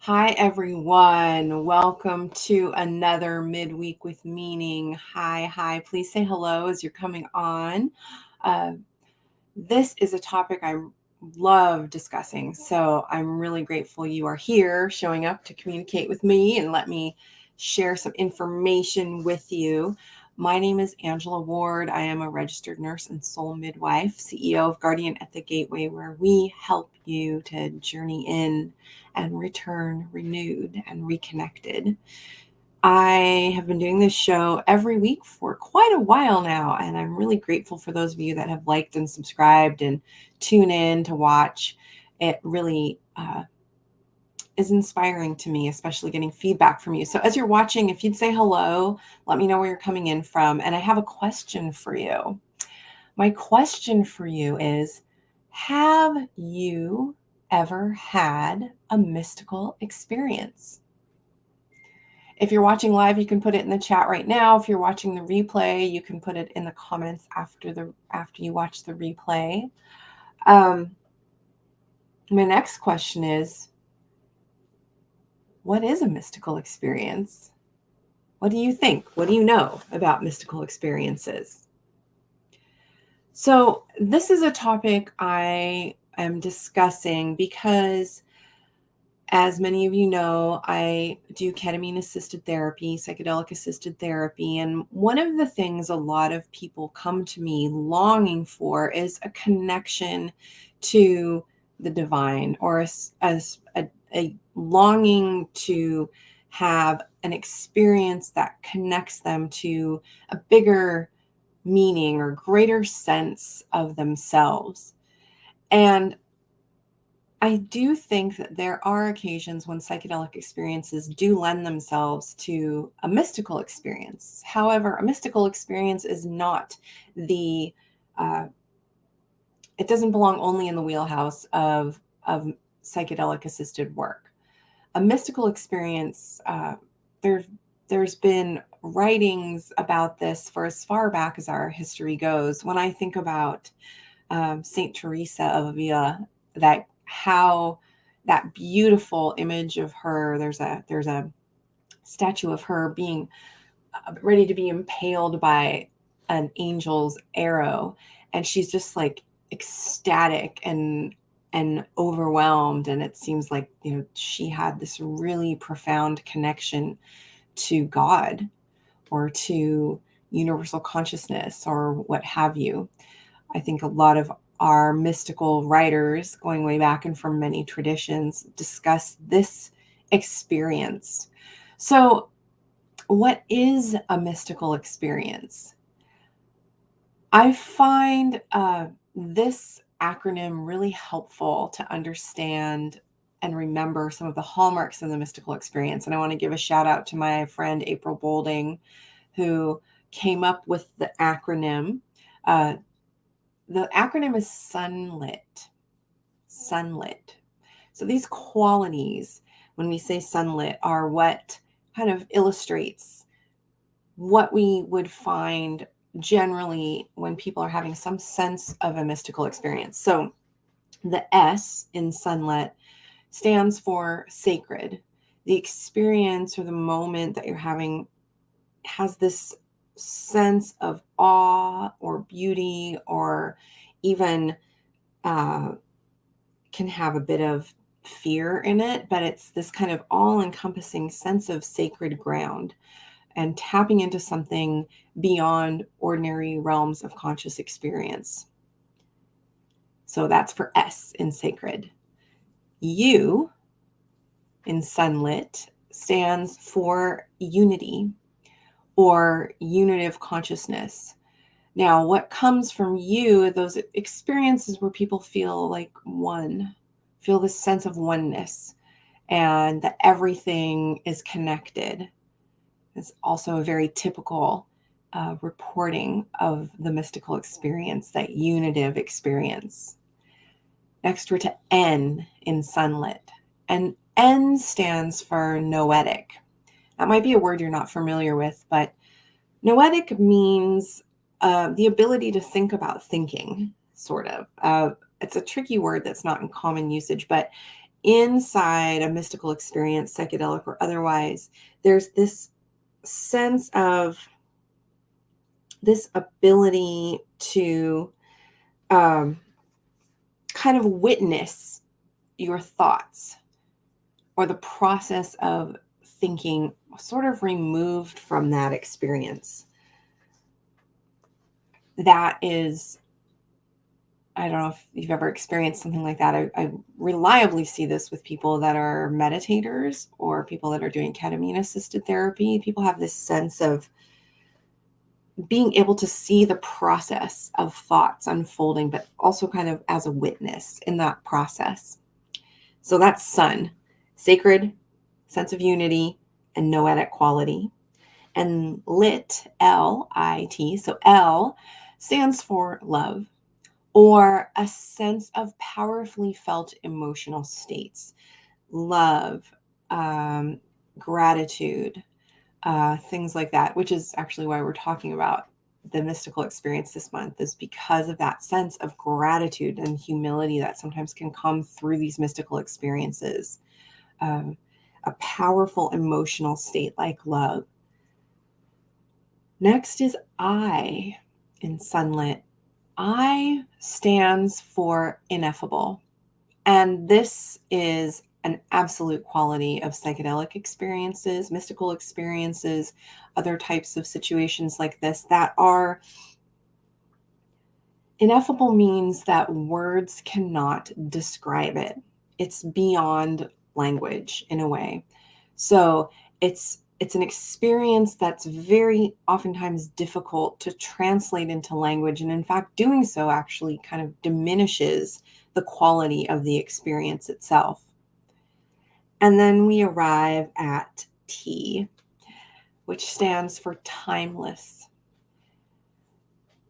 Hi, everyone. Welcome to another Midweek with Meaning. Hi. Please say hello as you're coming on. Uh, this is a topic I love discussing, so I'm really grateful you are here showing up to communicate with me and let me share some information with you. My name is Angela Ward. I am a registered nurse and soul midwife, CEO of Guardian at the Gateway, where we help you to journey in and return renewed and reconnected. I have been doing this show every week for quite a while now, and I'm really grateful for those of you that have liked and subscribed and tune in to watch. It really is inspiring to me, especially getting feedback from you. So as you're watching, if you'd say hello, let me know where you're coming in from. And I have a question for you. My question for you is, have you ever had a mystical experience? If you're watching live, you can put it in the chat right now. If you're watching the replay, you can put it in the comments after you watch the replay. My next question is, what is a mystical experience? What do you think? What do you know about mystical experiences? So this is a topic I am discussing because, as many of you know, I do ketamine-assisted therapy, psychedelic-assisted therapy, and one of the things a lot of people come to me longing for is a connection to the divine, or as a longing to have an experience that connects them to a bigger meaning or greater sense of themselves. And I do think that there are occasions when psychedelic experiences do lend themselves to a mystical experience. However, a mystical experience is not it doesn't belong only in the wheelhouse of psychedelic assisted work. A mystical experience, there's been writings about this for as far back as our history goes. When I think about Saint Teresa of Avila, that beautiful image of her, there's a statue of her being ready to be impaled by an angel's arrow, and she's just like ecstatic and overwhelmed, and it seems like she had this really profound connection to God or to universal consciousness or what have you. I think a lot of our mystical writers, going way back and from many traditions, discuss this experience. So, what is a mystical experience? I find this acronym really helpful to understand and remember some of the hallmarks of the mystical experience. And I want to give a shout out to my friend April Bolding, who came up with the acronym. The acronym is sunlit. Sunlit. So these qualities, when we say sunlit, are what kind of illustrates what we would find generally when people are having some sense of a mystical experience. So the S in sunlit stands for sacred. The experience or the moment that you're having has this sense of awe or beauty, or even can have a bit of fear in it, but it's this kind of all-encompassing sense of sacred ground and tapping into something beyond ordinary realms of conscious experience. So that's for S in sacred. U in sunlit stands for unity, or unitive consciousness. Now, what comes from you, those experiences where people feel like one, feel this sense of oneness, and that everything is connected. It's also a very typical reporting of the mystical experience, that unitive experience. Next, we're to N in sunlit. And N stands for noetic. That might be a word you're not familiar with, but noetic means the ability to think about thinking, sort of. It's a tricky word that's not in common usage, but inside a mystical experience, psychedelic or otherwise, there's this sense of this ability to kind of witness your thoughts or the process of thinking sort of removed from that experience. That is, I don't know if you've ever experienced something like that. I reliably see this with people that are meditators or people that are doing ketamine assisted therapy. People have this sense of being able to see the process of thoughts unfolding, but also kind of as a witness in that process. So that's sun, sacred, sense of unity, and noetic quality. And lit, L-I-T, so L stands for love, or a sense of powerfully felt emotional states. Love, gratitude, things like that, which is actually why we're talking about the mystical experience this month, is because of that sense of gratitude and humility that sometimes can come through these mystical experiences. A powerful emotional state like love. Next is I in sunlit. I stands for ineffable. And this is an absolute quality of psychedelic experiences, mystical experiences, other types of situations like this that are ineffable. Means that words cannot describe it. It's beyond language in a way. So it's an experience that's very oftentimes difficult to translate into language. And in fact, doing so actually kind of diminishes the quality of the experience itself. And then we arrive at T, which stands for timeless.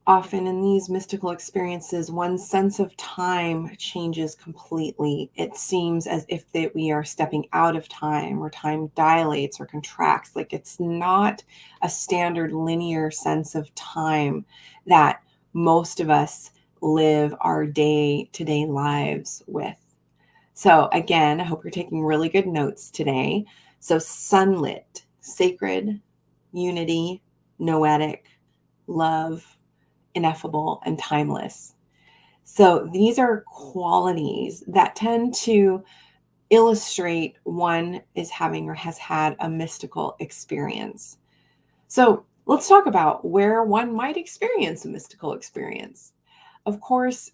Often in these mystical experiences, one's sense of time changes completely. It seems as if that we are stepping out of time, or time dilates or contracts. Like it's not a standard linear sense of time that most of us live our day-to-day lives with. So again, I hope you're taking really good notes today. So sunlit, sacred, unity, noetic, love, ineffable, and timeless. So these are qualities that tend to illustrate one is having or has had a mystical experience. So let's talk about where one might experience a mystical experience. Of course,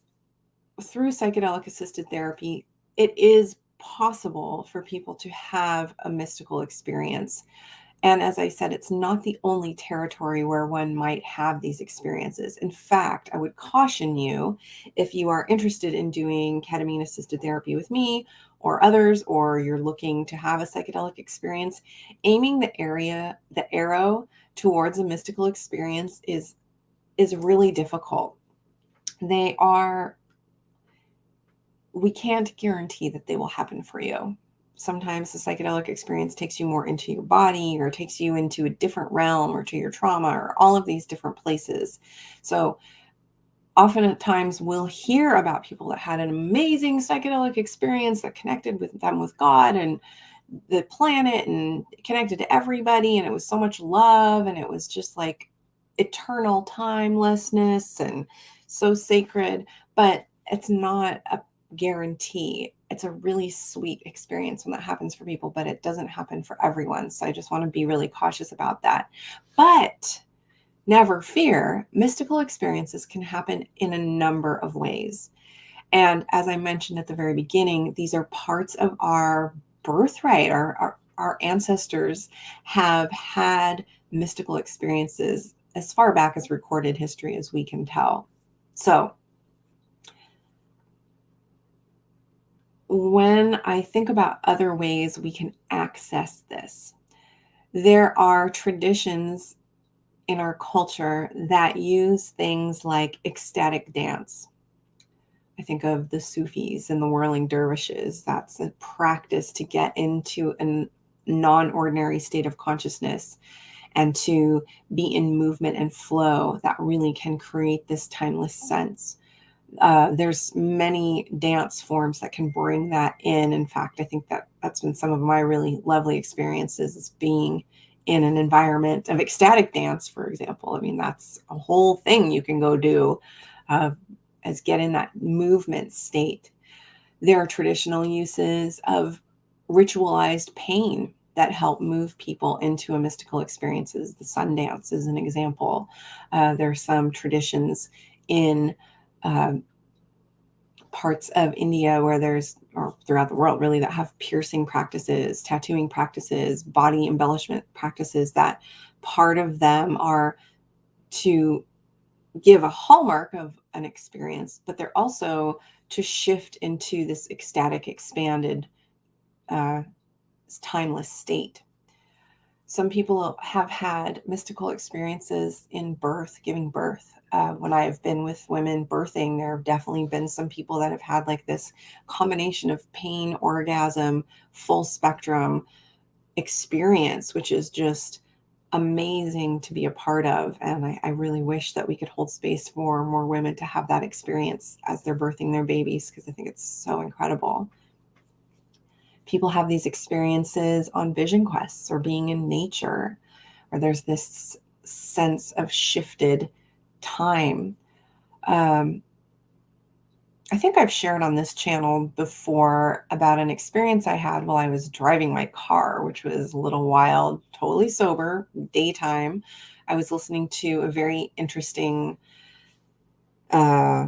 through psychedelic assisted therapy, it is possible for people to have a mystical experience. And as I said, it's not the only territory where one might have these experiences. In fact, I would caution you, if you are interested in doing ketamine assisted therapy with me or others, or you're looking to have a psychedelic experience, aiming the arrow towards a mystical experience is really difficult. We can't guarantee that they will happen for you. Sometimes the psychedelic experience takes you more into your body, or takes you into a different realm, or to your trauma, or all of these different places. So often at times we'll hear about people that had an amazing psychedelic experience that connected with them with God and the planet and connected to everybody. And it was so much love. And it was just like eternal timelessness and so sacred. But it's not a guarantee. It's a really sweet experience when that happens for people, but it doesn't happen for everyone. So I just want to be really cautious about that. But never fear, mystical experiences can happen in a number of ways. And as I mentioned at the very beginning, these are parts of our birthright. Our ancestors have had mystical experiences as far back as recorded history as we can tell. So when I think about other ways we can access this, there are traditions in our culture that use things like ecstatic dance. I think of the Sufis and the whirling dervishes. That's a practice to get into a non-ordinary state of consciousness and to be in movement and flow that really can create this timeless sense. There's many dance forms that can bring that in. In fact, I think that's been some of my really lovely experiences, is being in an environment of ecstatic dance, for example. I mean, that's a whole thing you can go do, uh, as get in that movement state. There are traditional uses of ritualized pain that help move people into a mystical experiences. The sun dance is an example. There are some traditions in um, parts of India where or throughout the world really, that have piercing practices, tattooing practices, body embellishment practices, that part of them are to give a hallmark of an experience, but they're also to shift into this ecstatic, expanded, uh, timeless state. Some people have had mystical experiences in birth, giving birth. When I've been with women birthing, there have definitely been some people that have had like this combination of pain, orgasm, full spectrum experience, which is just amazing to be a part of. And I really wish that we could hold space for more women to have that experience as they're birthing their babies, because I think it's so incredible. People have these experiences on vision quests or being in nature, where there's this sense of shifted time. Um, I think I've shared on this channel before about an experience I had while I was driving my car, which was a little wild, totally sober, daytime. I was listening to a very interesting uh,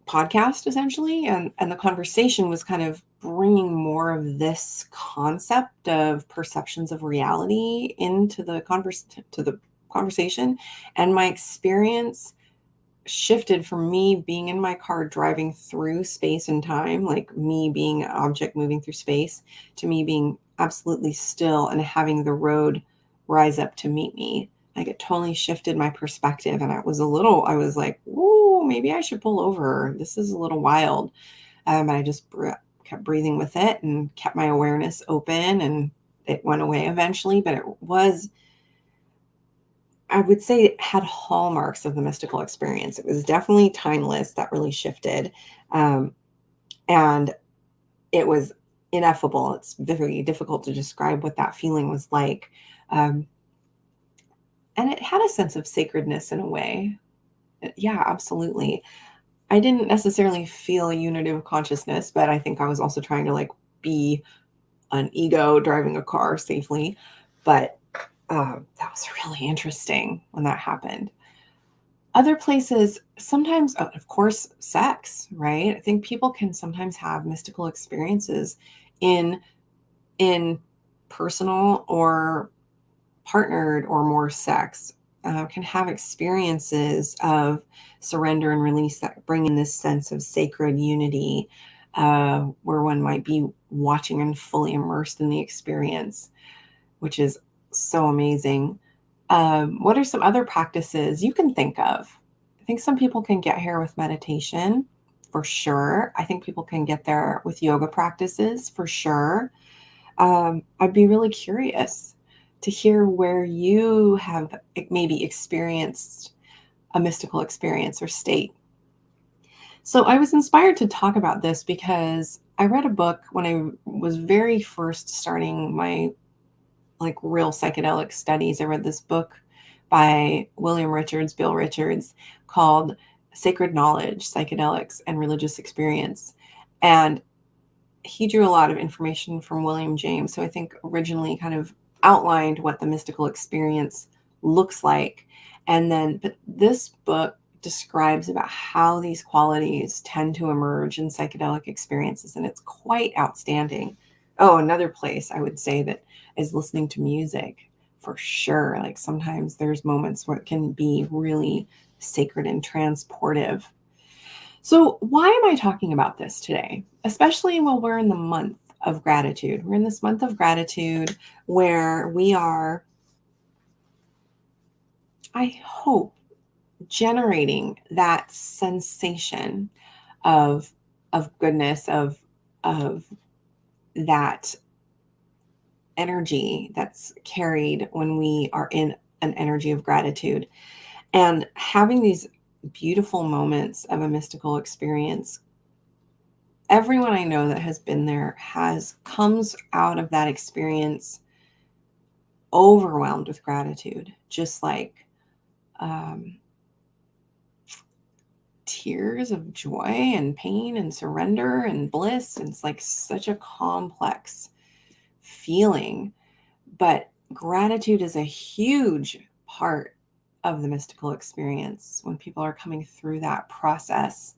podcast, essentially, and the conversation was kind of bringing more of this concept of perceptions of reality into the conversation. And my experience shifted from me being in my car driving through space and time, like me being an object moving through space, to me being absolutely still and having the road rise up to meet me. Like, it totally shifted my perspective. And I was like, "Ooh, maybe I should pull over. This is a little wild." But I just kept breathing with it and kept my awareness open, and it went away eventually. But I would say it had hallmarks of the mystical experience. It was definitely timeless. That really shifted. Um, and it was ineffable. It's very difficult to describe what that feeling was like. Um, and it had a sense of sacredness in a way. Yeah, absolutely. I didn't necessarily feel a unity of consciousness, but I think I was also trying to like be an ego driving a car safely. But that was really interesting when that happened. Other places, sometimes, of course, sex, right? I think people can sometimes have mystical experiences in in personal or partnered or more sex. Can have experiences of surrender and release that bring in this sense of sacred unity, where one might be watching and fully immersed in the experience, which is so amazing. What are some other practices you can think of? I think some people can get here with meditation, for sure. I think people can get there with yoga practices, for sure. I'd be really curious to hear where you have maybe experienced a mystical experience or state. So I was inspired to talk about this because I read a book when I was very first starting my like real psychedelic studies. I read this book by Bill Richards, called Sacred Knowledge, Psychedelics and Religious Experience. And he drew a lot of information from William James. So I think originally kind of outlined what the mystical experience looks like. And then, but this book describes about how these qualities tend to emerge in psychedelic experiences. And it's quite outstanding. Oh, another place I would say that is listening to music, for sure. Like, sometimes there's moments where it can be really sacred and transportive. So, why am I talking about this today? Especially while we're in the month of gratitude. We're in this month of gratitude where we are, I hope, generating that sensation of goodness, of that energy that's carried when we are in an energy of gratitude, and having these beautiful moments of a mystical experience, everyone I know that has been there comes out of that experience overwhelmed with gratitude, just like tears of joy and pain and surrender and bliss. And it's like such a complex feeling, but gratitude is a huge part of the mystical experience when people are coming through that process.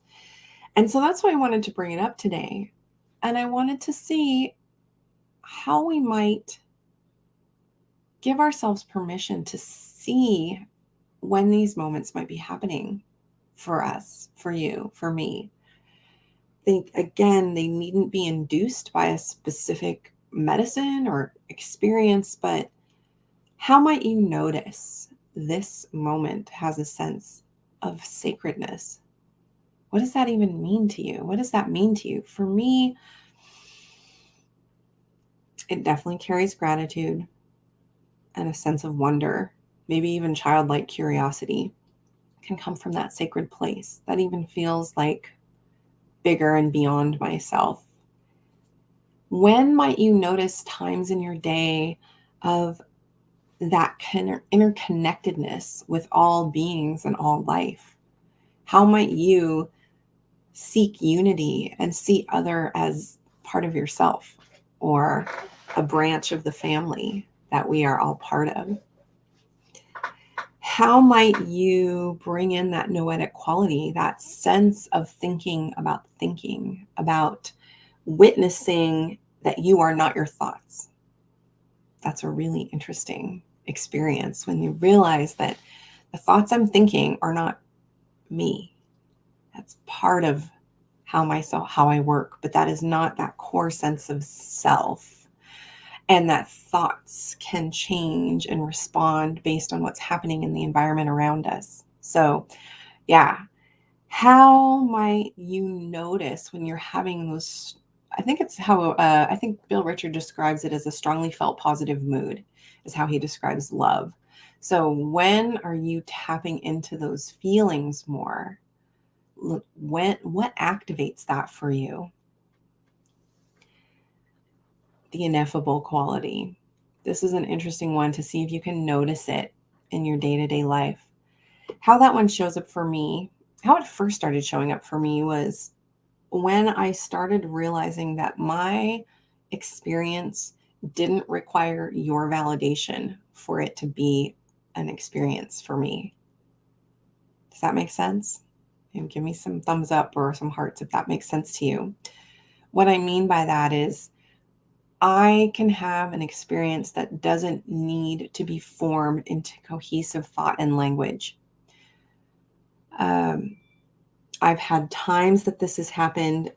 And so that's why I wanted to bring it up today. And I wanted to see how we might give ourselves permission to see when these moments might be happening for us, for you, for me. Again, they needn't be induced by a specific medicine or experience, but how might you notice this moment has a sense of sacredness? What does that even mean to you? What does that mean to you? For me, it definitely carries gratitude and a sense of wonder, maybe even childlike curiosity can come from that sacred place that even feels like bigger and beyond myself. When might you notice times in your day of that interconnectedness with all beings and all life? How might you seek unity and see other as part of yourself or a branch of the family that we are all part of? How might you bring in that noetic quality, that sense of thinking, about witnessing that you are not your thoughts? That's a really interesting experience when you realize that the thoughts I'm thinking are not me. That's part of how I work, but that is not that core sense of self. And that thoughts can change and respond based on what's happening in the environment around us. So, yeah, how might you notice when you're having those? I think it's how I think Bill Richard describes it as a strongly felt positive mood, is how he describes love. So, when are you tapping into those feelings more? What activates that for you? The ineffable quality. This is an interesting one to see if you can notice it in your day-to-day life. How that one shows up for me, how it first started showing up for me was when I started realizing that my experience didn't require your validation for it to be an experience for me. Does that make sense? And give me some thumbs up or some hearts if that makes sense to you. What I mean by that is I can have an experience that doesn't need to be formed into cohesive thought and language. I've had times that this has happened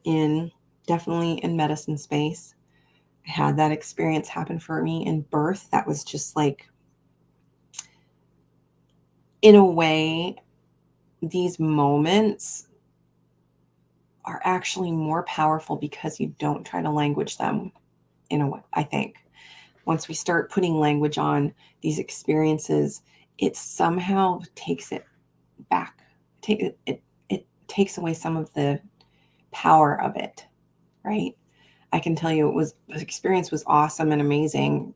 definitely in medicine space. I had that experience happen for me in birth. That was just like, in a way, these moments are actually more powerful because you don't try to language them in a way, I think. Once we start putting language on these experiences, it somehow takes it back. It takes away some of the power of it, right? I can tell you the experience was awesome and amazing,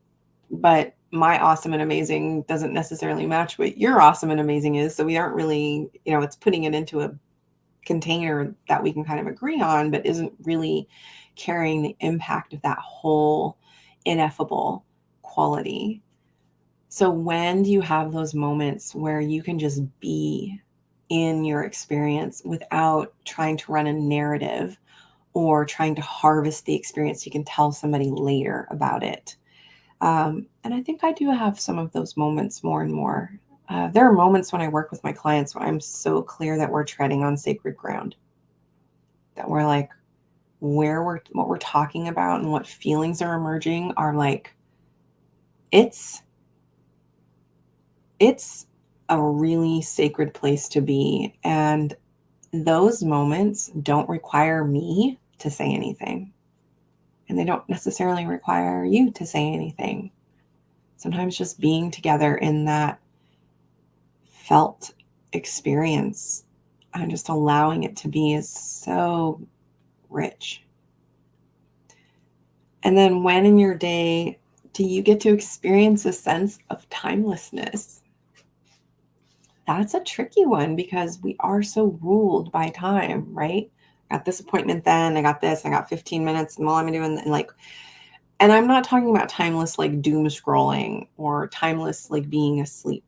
but my awesome and amazing doesn't necessarily match what your awesome and amazing is. So we aren't really, it's putting it into a container that we can kind of agree on, but isn't really carrying the impact of that whole ineffable quality. So when do you have those moments where you can just be in your experience without trying to run a narrative or trying to harvest the experience? You can tell somebody later about it. And I think I do have some of those moments more and more. There are moments when I work with my clients where I'm so clear that we're treading on sacred ground, that we're like, what we're talking about and what feelings are emerging are like, it's a really sacred place to be. And those moments don't require me to say anything. And they don't necessarily require you to say anything. Sometimes just being together in that felt experience and just allowing it to be is so rich. And then when in your day do you get to experience a sense of timelessness? That's a tricky one because we are so ruled by time, right? I got this appointment then, I got this, I got 15 minutes, and all I'm doing, and I'm not talking about timeless like doom scrolling or timeless like being asleep.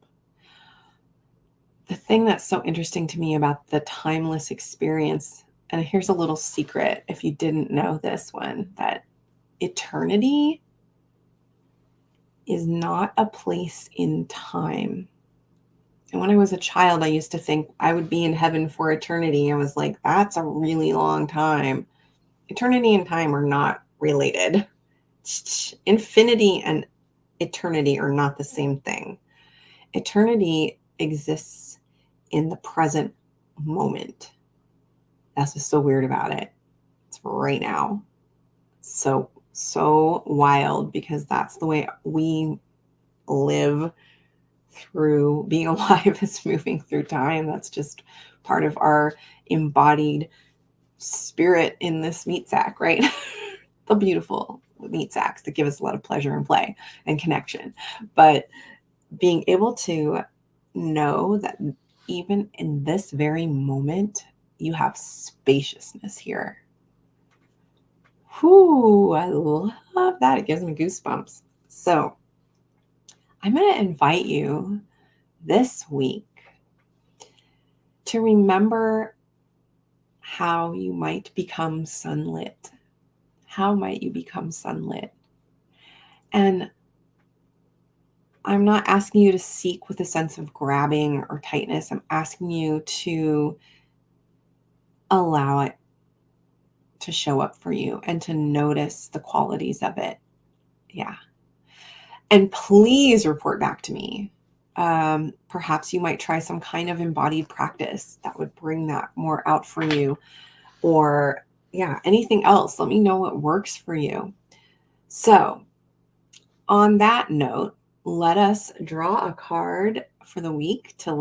The thing that's so interesting to me about the timeless experience, and here's a little secret if you didn't know this one, that eternity is not a place in time. And when I was a child, I used to think I would be in heaven for eternity. I was like, that's a really long time. Eternity and time are not related. Infinity and eternity are not the same thing. Eternity exists in the present moment. That's what's so weird about it. It's right now. So wild because that's the way we live through being alive is moving through time. That's just part of our embodied spirit in this meat sack, right? The beautiful meat sacks that give us a lot of pleasure and play and connection. But being able to know that even in this very moment, you have spaciousness here. Whoo, I love that. It gives me goosebumps. So I'm going to invite you this week to remember how you might become sunlit. How might you become sunlit? And I'm not asking you to seek with a sense of grabbing or tightness. I'm asking you to allow it to show up for you and to notice the qualities of it. Yeah. And please report back to me. Perhaps you might try some kind of embodied practice that would bring that more out for you, or anything else. Let me know what works for you. So on that note, let us draw a card for the week to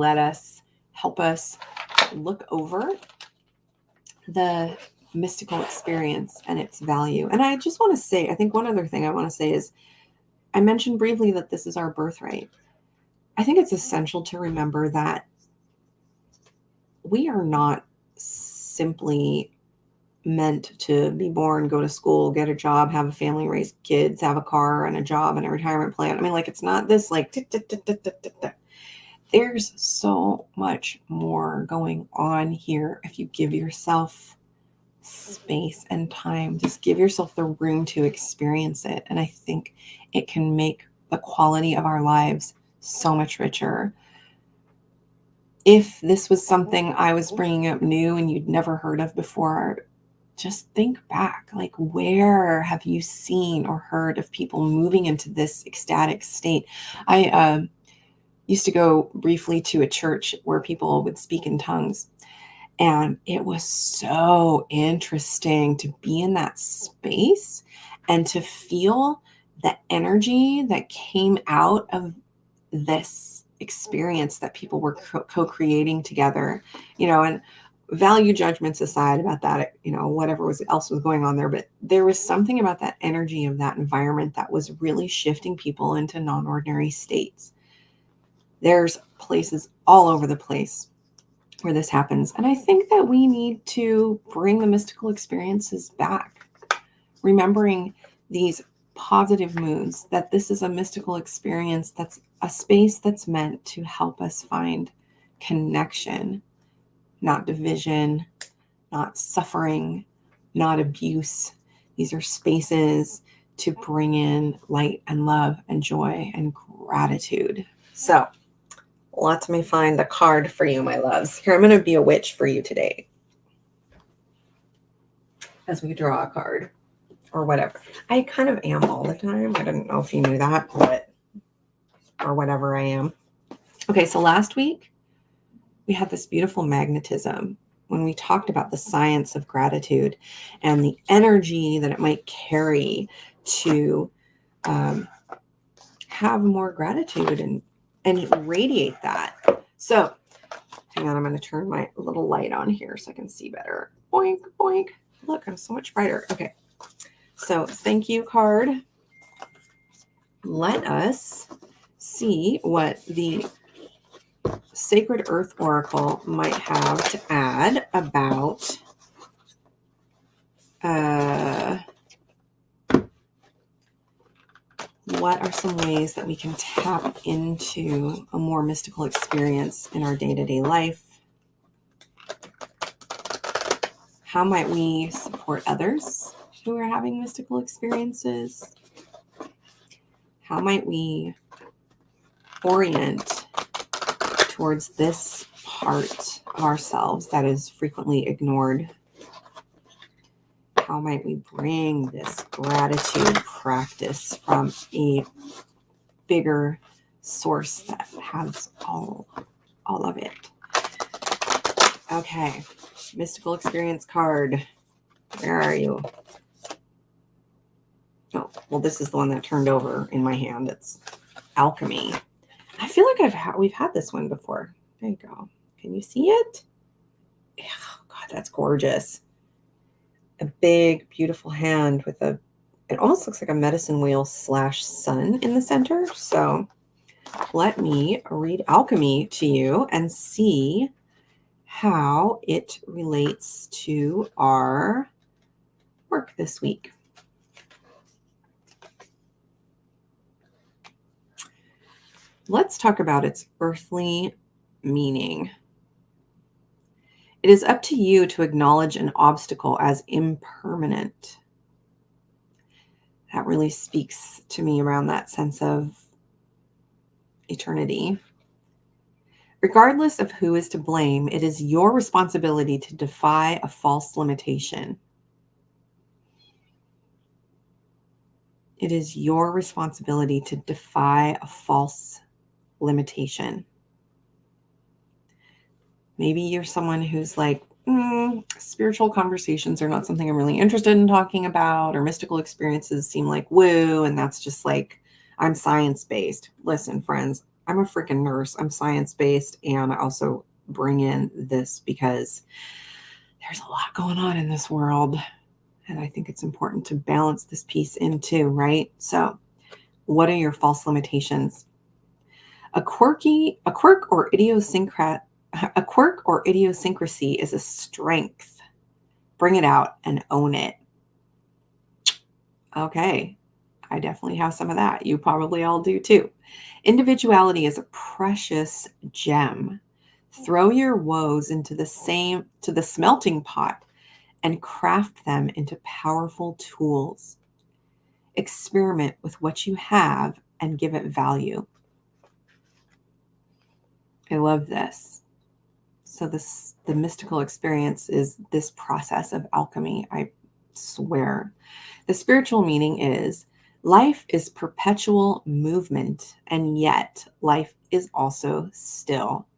help us look over the mystical experience and its value. And I just want to say, I think one other thing I want to say is, I mentioned briefly that this is our birthright. I think it's essential to remember that we are not simply meant to be born, go to school, get a job, have a family, raise kids, have a car and a job and a retirement plan. I mean, like, it's not this like, there's so much more going on here if you give yourself space and time. Just give yourself the room to experience it. And I think it can make the quality of our lives so much richer. If this was something I was bringing up new and you'd never heard of before, just think back, like, where have you seen or heard of people moving into this ecstatic state? I used to go briefly to a church where people would speak in tongues. And it was so interesting to be in that space and to feel the energy that came out of this experience that people were co-creating together, and value judgments aside about that, whatever else was going on there. But there was something about that energy of that environment that was really shifting people into non-ordinary states. There's places all over the place where this happens. And I think that we need to bring the mystical experiences back, remembering these positive moods, that this is a mystical experience, that's a space that's meant to help us find connection, not division, not suffering, not abuse. These are spaces to bring in light and love and joy and gratitude. So let me find the card for you, my loves. Here, I'm going to be a witch for you today as we draw a card or whatever. I kind of am all the time. I didn't know if you knew that, or whatever I am. Okay, so last week we had this beautiful magnetism when we talked about the science of gratitude and the energy that it might carry to have more gratitude and radiate that. So Hang on, I'm going to turn my little light on here so I can see better. Boink, boink. Look, I'm so much brighter. Okay. So thank you card. Let us see what the Sacred Earth Oracle might have to add about what are some ways that we can tap into a more mystical experience in our day-to-day life? How might we support others who are having mystical experiences? How might we orient towards this part of ourselves that is frequently ignored? How might we bring this gratitude practice from a bigger source that has all of it? Okay, mystical experience card. Where are you? Oh, well, this is the one that turned over in my hand. It's alchemy. I feel like we've had this one before. There you go. Can you see it? Oh, God, that's gorgeous. A big, beautiful hand with it almost looks like a medicine wheel / sun in the center. So let me read alchemy to you and see how it relates to our work this week. Let's talk about its earthly meaning. It is up to you to acknowledge an obstacle as impermanent. That really speaks to me around that sense of eternity. Regardless of who is to blame, it is your responsibility to defy a false limitation. It is your responsibility to defy a false limitation. Maybe you're someone who's like, spiritual conversations are not something I'm really interested in talking about, or mystical experiences seem like woo, and that's just like, I'm science-based. Listen, friends, I'm a freaking nurse. I'm science-based, and I also bring in this because there's a lot going on in this world, and I think it's important to balance this piece in too, right? So what are your false limitations? A quirk or idiosyncrasy is a strength. Bring it out and own it. Okay, I definitely have some of that. You probably all do too. Individuality is a precious gem. Throw your woes into the smelting pot and craft them into powerful tools. Experiment with what you have and give it value. I love this. So the mystical experience is this process of alchemy, I swear. The spiritual meaning is life is perpetual movement, and yet life is also still.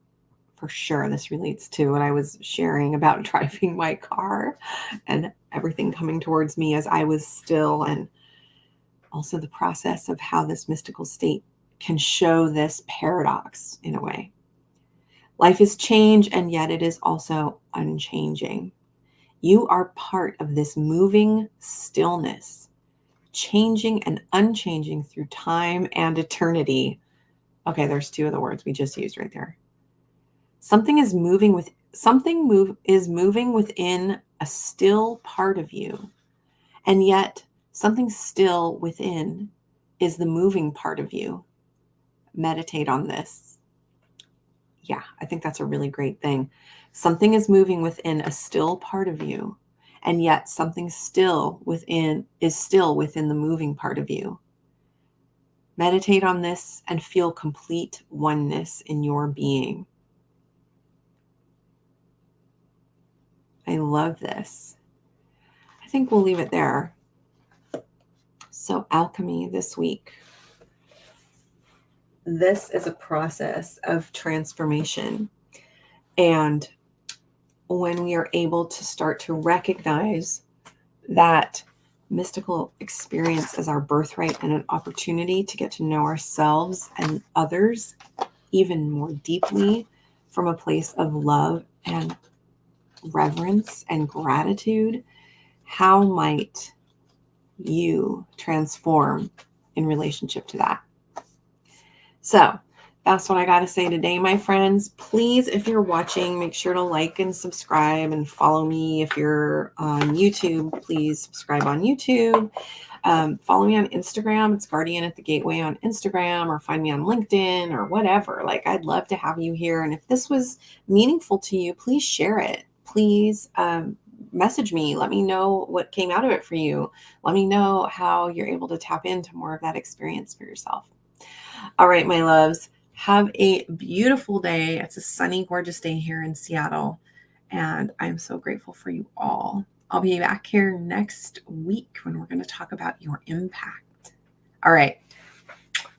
For sure, this relates to what I was sharing about driving my car and everything coming towards me as I was still, and also the process of how this mystical state can show this paradox in a way. Life is change, and yet it is also unchanging. You are part of this moving stillness, changing and unchanging through time and eternity. Okay, there's two of the words we just used right there. Something is moving within a still part of you, and yet something still within is the moving part of you. Meditate on this. Yeah, I think that's a really great thing. Something is moving within a still part of you, and yet something is still within the moving part of you. Meditate on this and feel complete oneness in your being. I love this. I think we'll leave it there. So alchemy this week. This is a process of transformation. And when we are able to start to recognize that mystical experience as our birthright and an opportunity to get to know ourselves and others even more deeply from a place of love and reverence and gratitude, how might you transform in relationship to that? So that's what I got to say today, my friends. Please, if you're watching, make sure to like and subscribe and follow me. If you're on YouTube, please subscribe on YouTube. Follow me on Instagram. It's Guardian at the Gateway on Instagram, or find me on LinkedIn or whatever. Like, I'd love to have you here. And if this was meaningful to you, please share it. Please message me. Let me know what came out of it for you. Let me know how you're able to tap into more of that experience for yourself. All right, my loves, have a beautiful day. It's a sunny, gorgeous day here in Seattle, and I'm so grateful for you all. I'll be back here next week when we're going to talk about your impact. All right.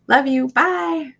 Love you. Bye.